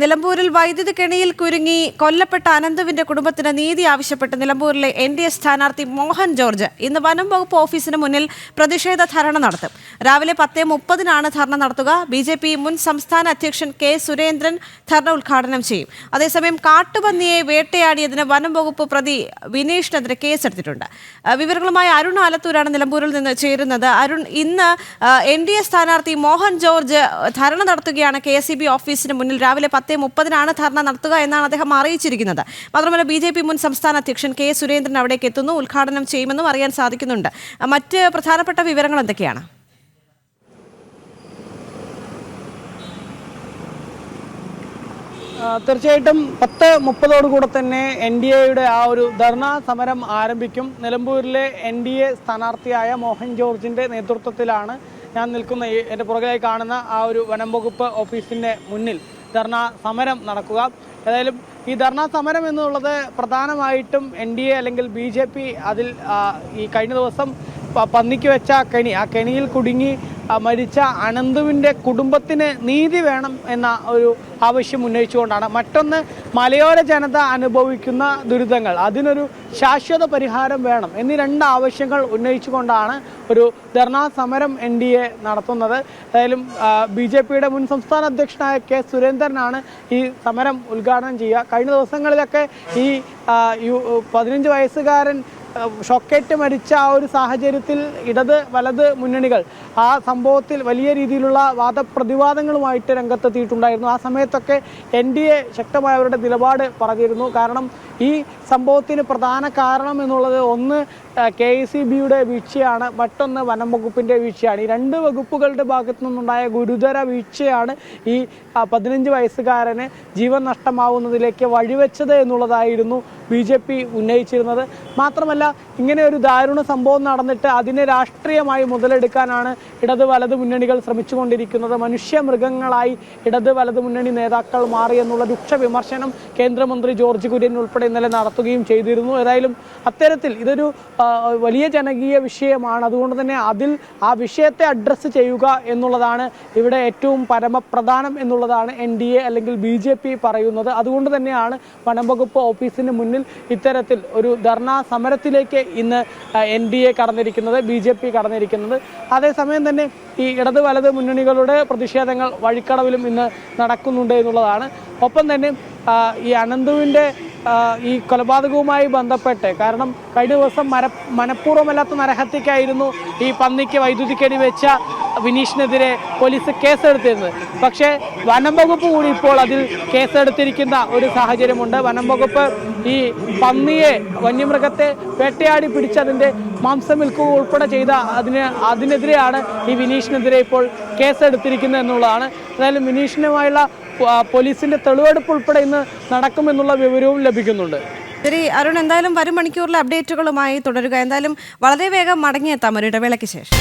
നിലമ്പൂരിൽ വൈദ്യുതി കെണിയിൽ കുരുങ്ങി കൊല്ലപ്പെട്ട അനന്തുവിന്റെ കുടുംബത്തിന് നീതി ആവശ്യപ്പെട്ട് നിലമ്പൂരിലെ NDA സ്ഥാനാർത്ഥി മോഹൻ ജോർജ് ഇന്ന് വനം വകുപ്പ് ഓഫീസിന് മുന്നിൽ പ്രതിഷേധ ധർണ നടത്തും. രാവിലെ 10:30 ധർണ നടത്തുക. BJP മുൻ സംസ്ഥാന അധ്യക്ഷൻ K. സുരേന്ദ്രൻ ധർണ ഉദ്ഘാടനം ചെയ്യും. അതേസമയം കാട്ടുപന്നിയെ വേട്ടയാടിയതിന് വനം വകുപ്പ് പ്രതി വിനീഷിനെതിരെ കേസെടുത്തിട്ടുണ്ട്. വിവരങ്ങളുമായി അരുൺ ആലത്തൂരാണ് നിലമ്പൂരിൽ നിന്ന് ചേരുന്നത്. അരുൺ, ഇന്ന് NDA സ്ഥാനാർത്ഥി മോഹൻ ജോർജ് ധർണ നടത്തുകയാണ്. KSEB ഓഫീസിന് മുന്നിൽ രാവിലെ 10:30 ധർണ നടത്തുക എന്നാണ് അദ്ദേഹം അറിയിച്ചിരിക്കുന്നത്. മാത്രമല്ല BJP മുൻ സംസ്ഥാന അധ്യക്ഷൻ K. സുരേന്ദ്രൻ അവിടേക്ക് എത്തുന്നു. ഉദ്ഘാടനം ചെയ്യുമെന്നും അറിയാൻ സാധിക്കുന്നുണ്ട്. മറ്റ് പ്രധാനപ്പെട്ട വിവരങ്ങൾ എന്തൊക്കെയാണ്? തീർച്ചയായിട്ടും 10:30 തന്നെ NDAയുടെ ആ ഒരു ധർണാ സമരം ആരംഭിക്കും. നിലമ്പൂരിലെ NDA സ്ഥാനാർത്ഥിയായ മോഹൻ ജോർജിന്റെ നേതൃത്വത്തിലാണ് ഞാൻ നിൽക്കുന്ന എൻ്റെ പുറകിലായി കാണുന്ന ആ ഒരു വനം വകുപ്പ് ഓഫീസിൻ്റെ മുന്നിൽ ധർണാ സമരം നടക്കുക. ഏതായാലും ഈ ധർണാ സമരം എന്നുള്ളത് പ്രധാനമായിട്ടും NDA അല്ലെങ്കിൽ BJP അതിൽ ഈ കഴിഞ്ഞ ദിവസം പന്നിക്ക് വെച്ച കെണി, ആ കെണിയിൽ കുടുങ്ങി മരിച്ച അനന്തുവിൻ്റെ കുടുംബത്തിന് നീതി വേണം എന്ന ഒരു ആവശ്യം ഉന്നയിച്ചുകൊണ്ടാണ്. മറ്റൊന്ന്, മലയോര ജനത അനുഭവിക്കുന്ന ദുരിതങ്ങൾ, അതിനൊരു ശാശ്വത പരിഹാരം വേണം എന്നീ രണ്ട് ആവശ്യങ്ങൾ ഉന്നയിച്ചുകൊണ്ടാണ് ഒരു ധർണാ സമരം NDA നടത്തുന്നത്. ഏതായാലും BJPയുടെ മുൻ സംസ്ഥാന അധ്യക്ഷനായ K. സുരേന്ദ്രനാണ് ഈ സമരം ഉദ്ഘാടനം ചെയ്യുക. കഴിഞ്ഞ ദിവസങ്ങളിലൊക്കെ ഈ 15 വയസ്സുകാരൻ ഷോക്കേറ്റ് മരിച്ച ആ ഒരു സാഹചര്യത്തിൽ ഇടത് വലത് മുന്നണികൾ ആ സംഭവത്തിൽ വലിയ രീതിയിലുള്ള വാദപ്രതിവാദങ്ങളുമായിട്ട് രംഗത്തെത്തിയിട്ടുണ്ടായിരുന്നു. ആ സമയത്തൊക്കെ NDA ശക്തമായ അവരുടെ നിലപാട് പറഞ്ഞിരുന്നു. കാരണം ഈ സംഭവത്തിന് പ്രധാന കാരണം എന്നുള്ളത് ഒന്ന് KSEBയുടെ വീഴ്ചയാണ്, മറ്റൊന്ന് വനം വകുപ്പിൻ്റെ വീഴ്ചയാണ്. ഈ രണ്ട് വകുപ്പുകളുടെ ഭാഗത്തു നിന്നുണ്ടായ ഗുരുതര വീഴ്ചയാണ് ഈ 15 വയസ്സുകാരന് ജീവൻ നഷ്ടമാവുന്നതിലേക്ക് വഴിവെച്ചത് എന്നുള്ളതായിരുന്നു BJP ഉന്നയിച്ചിരുന്നത്. മാത്രമല്ല, ഇങ്ങനെ ഒരു ദാരുണ സംഭവം നടന്നിട്ട് അതിനെ രാഷ്ട്രീയമായി മുതലെടുക്കാനാണ് ഇടത് വലത് മുന്നണികൾ ശ്രമിച്ചുകൊണ്ടിരിക്കുന്നത്. മനുഷ്യ മൃഗങ്ങളായി ഇടത് വലത് മുന്നണി നേതാക്കൾ മാറി എന്നുള്ള രൂക്ഷ വിമർശനം കേന്ദ്രമന്ത്രി ജോർജ് കുര്യൻ ഉൾപ്പെടെ ഇന്നലെ നടത്തുകയും ചെയ്തിരുന്നു. ഏതായാലും അത്തരത്തിൽ ഇതൊരു വലിയ ജനകീയ വിഷയമാണ്. അതുകൊണ്ട് തന്നെ അതിൽ ആ വിഷയത്തെ അഡ്രസ്സ് ചെയ്യുക എന്നുള്ളതാണ് ഇവിടെ ഏറ്റവും പരമപ്രധാനം എന്നുള്ളതാണ് NDA അല്ലെങ്കിൽ BJP പറയുന്നത്. അതുകൊണ്ട് തന്നെയാണ് വനം വകുപ്പ് ഓഫീസിന് മുന്നിൽ ഇത്തരത്തിൽ ഒരു ധർണാ സമരത്തിലേക്ക് ഇന്ന് NDA കടന്നിരിക്കുന്നത്, BJP കടന്നിരിക്കുന്നത്. അതേസമയം തന്നെ ഈ ഇടത് വലത് മുന്നണികളുടെ പ്രതിഷേധങ്ങൾ വഴിക്കടവിലും ഇന്ന് നടക്കുന്നുണ്ട് എന്നുള്ളതാണ്. ഒപ്പം തന്നെ ഈ അനന്തുവിൻ്റെ ഈ കൊലപാതകവുമായി ബന്ധപ്പെട്ട്, കാരണം കഴിഞ്ഞ ദിവസം മനഃപൂർവ്വമല്ലാത്ത നരഹത്യക്കായിരുന്നു ഈ പന്നിക്ക് വൈദ്യുതിക്കടി വെച്ച വിനീഷിനെതിരെ പോലീസ് കേസെടുത്തിരുന്നത്. പക്ഷേ വനം വകുപ്പ് കൂടി ഇപ്പോൾ അതിൽ കേസെടുത്തിരിക്കുന്ന ഒരു സാഹചര്യമുണ്ട്. വനം വകുപ്പ് ഈ പന്നിയെ, വന്യമൃഗത്തെ വേട്ടയാടി പിടിച്ചതിൻ്റെ മാംസം വിൽക്കുക ഉൾപ്പെടെ ചെയ്ത അതിനെതിരെയാണ് ഈ വിനീഷിനെതിരെ ഇപ്പോൾ കേസെടുത്തിരിക്കുന്നത് എന്നുള്ളതാണ്. എന്തായാലും വിനീഷിനുമായുള്ള പോലീസിന്റെ തെളിവെടുപ്പ് ഉൾപ്പെടെ ഇന്ന് നടക്കുമെന്നുള്ള വിവരവും ലഭിക്കുന്നുണ്ട്. ശരി അരുൺ, എന്തായാലും വരും മണിക്കൂറിലെ അപ്ഡേറ്റുകളുമായി തുടരുക. എന്തായാലും വളരെ വേഗം മടങ്ങിയെത്താം ഒരു ഇടവേളയ്ക്ക് ശേഷം.